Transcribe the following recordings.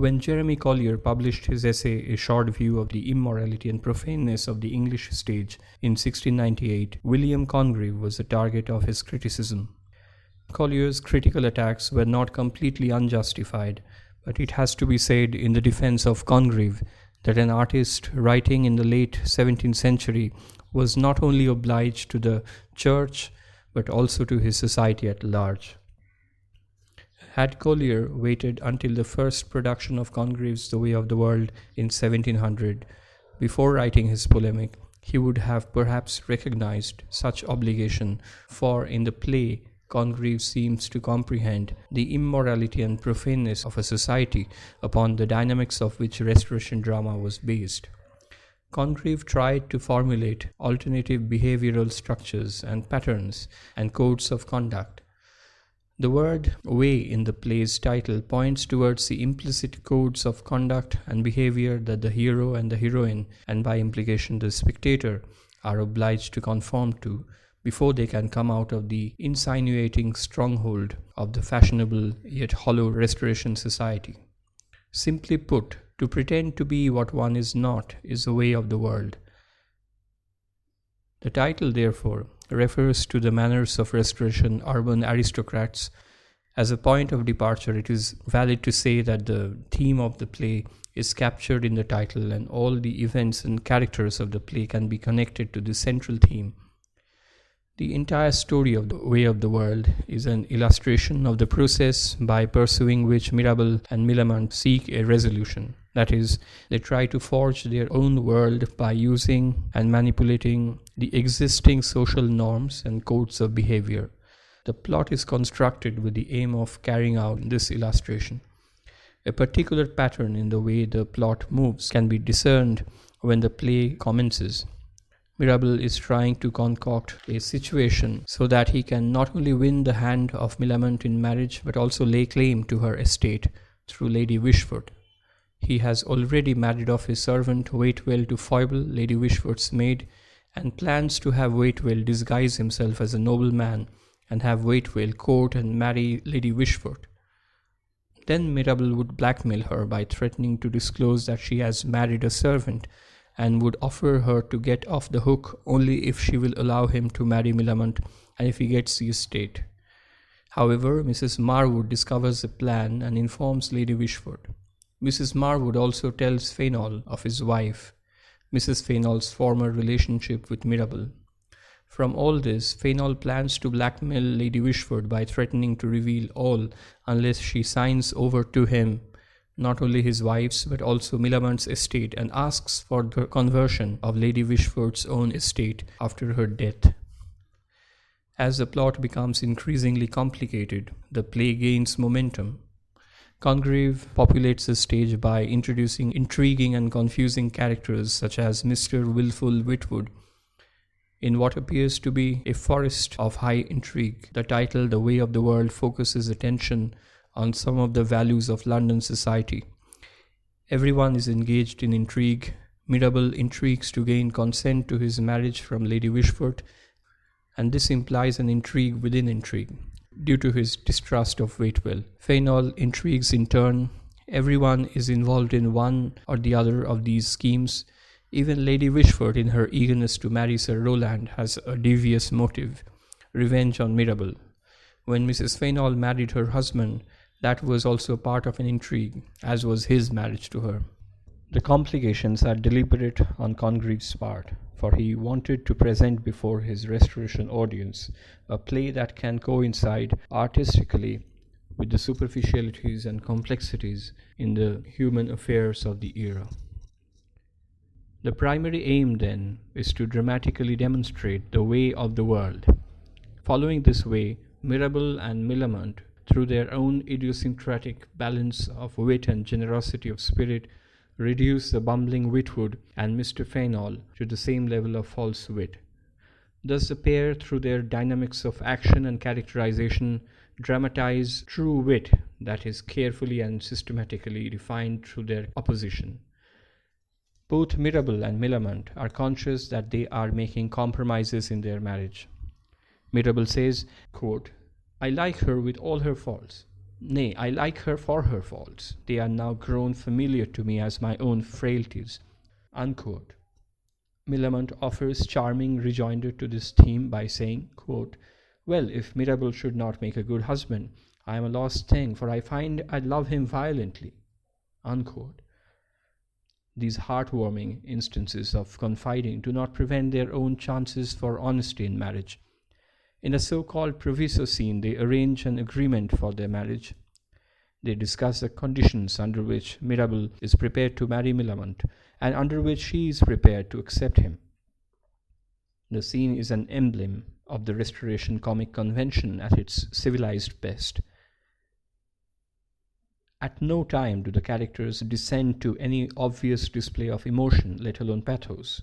When Jeremy Collier published his essay A Short View of the Immorality and Profaneness of the English Stage in 1698, William Congreve was the target of his criticism. Collier's critical attacks were not completely unjustified, but it has to be said in the defense of Congreve that an artist writing in the late 17th century was not only obliged to the church but also to his society at large. Had Collier waited until the first production of Congreve's The Way of the World in 1700 before writing his polemic, he would have perhaps recognized such obligation, for in the play Congreve seems to comprehend the immorality and profaneness of a society upon the dynamics of which Restoration drama was based. Congreve tried to formulate alternative behavioral structures and patterns and codes of conduct. The word way in the play's title points towards the implicit codes of conduct and behavior that the hero and the heroine, and by implication the spectator, are obliged to conform to before they can come out of the insinuating stronghold of the fashionable yet hollow Restoration society. Simply put, to pretend to be what one is not is the way of the world. The title, therefore, refers to the manners of Restoration urban aristocrats. As a point of departure, it is valid to say that the theme of the play is captured in the title, and all the events and characters of the play can be connected to the central theme. The entire story of The Way of the World is an illustration of the process by pursuing which Mirabeau and Millamant seek a resolution. That is, they try to forge their own world by using and manipulating the existing social norms and codes of behavior. The plot is constructed with the aim of carrying out this illustration. A particular pattern in the way the plot moves can be discerned when the play commences. Mirabeau is trying to concoct a situation so that he can not only win the hand of Millamant in marriage but also lay claim to her estate through Lady Wishfort. He has already married off his servant Waitwell to Foible, Lady Wishfort's maid, and plans to have Waitwell disguise himself as a nobleman and have Waitwell court and marry Lady Wishfort. Then Mirabeau would blackmail her by threatening to disclose that she has married a servant, and would offer her to get off the hook only if she will allow him to marry Millamant and if he gets the estate. However, Mrs. Marwood discovers the plan and informs Lady Wishfort. Mrs. Marwood also tells Fainall of his wife, Mrs. Fainall's former relationship with Mirabeau. From all this, Fainall plans to blackmail Lady Wishfort by threatening to reveal all unless she signs over to him not only his wife's but also Millamant's estate, and asks for the conversion of Lady Wishfort's own estate after her death. As the plot becomes increasingly complicated, the play gains momentum. Congreve populates the stage by introducing intriguing and confusing characters such as Mr. Wilful Whitwood. In what appears to be a forest of high intrigue, the title The Way of the World focuses attention on some of the values of London society. Everyone is engaged in intrigue. Mirabeau intrigues to gain consent to his marriage from Lady Wishfort, and this implies an intrigue within intrigue, due to his distrust of Waitwell. Fainall intrigues in turn. Everyone is involved in one or the other of these schemes. Even Lady Wishfort, in her eagerness to marry Sir Rowland, has a devious motive, revenge on Mirabeau. When Mrs. Fainall married her husband, that was also part of an intrigue, as was his marriage to her. The complications are deliberate on Congreve's part, for he wanted to present before his Restoration audience a play that can coincide artistically with the superficialities and complexities in the human affairs of the era. The primary aim, then, is to dramatically demonstrate the way of the world. Following this way, Mirabeau and Millamant, through their own idiosyncratic balance of wit and generosity of spirit, reduce the bumbling Whitwood and Mr. Fainall to the same level of false wit. Thus the pair, through their dynamics of action and characterization, dramatize true wit that is carefully and systematically refined through their opposition. Both Mirabeau and Millamant are conscious that they are making compromises in their marriage. Mirabeau says, quote, "I like her with all her faults. Nay, I like her for her faults. They are now grown familiar to me as my own frailties. Unquote. Millamant offers charming rejoinder to this theme by saying, quote, well, if Mirabell should not make a good husband, I am a lost thing, for I find I love him violently. Unquote. These heartwarming instances of confiding do not prevent their own chances for honesty in marriage. In a so-called proviso scene, they arrange an agreement for their marriage. They discuss the conditions under which Mirabell is prepared to marry Millamant, and under which she is prepared to accept him. The scene is an emblem of the Restoration comic convention at its civilized best. At no time do the characters descend to any obvious display of emotion, let alone pathos.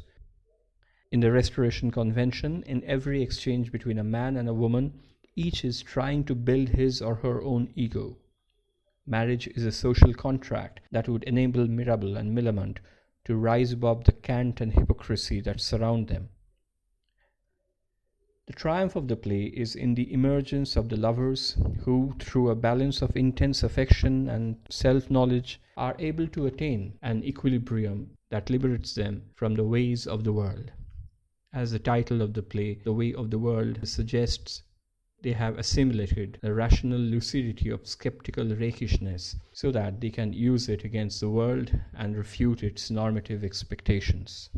In the Restoration convention, in every exchange between a man and a woman, each is trying to build his or her own ego. Marriage is a social contract that would enable Mirabell and Millamant to rise above the cant and hypocrisy that surround them. The triumph of the play is in the emergence of the lovers who, through a balance of intense affection and self-knowledge, are able to attain an equilibrium that liberates them from the ways of the world. As the title of the play, The Way of the World, suggests, they have assimilated the rational lucidity of skeptical rakishness so that they can use it against the world and refute its normative expectations.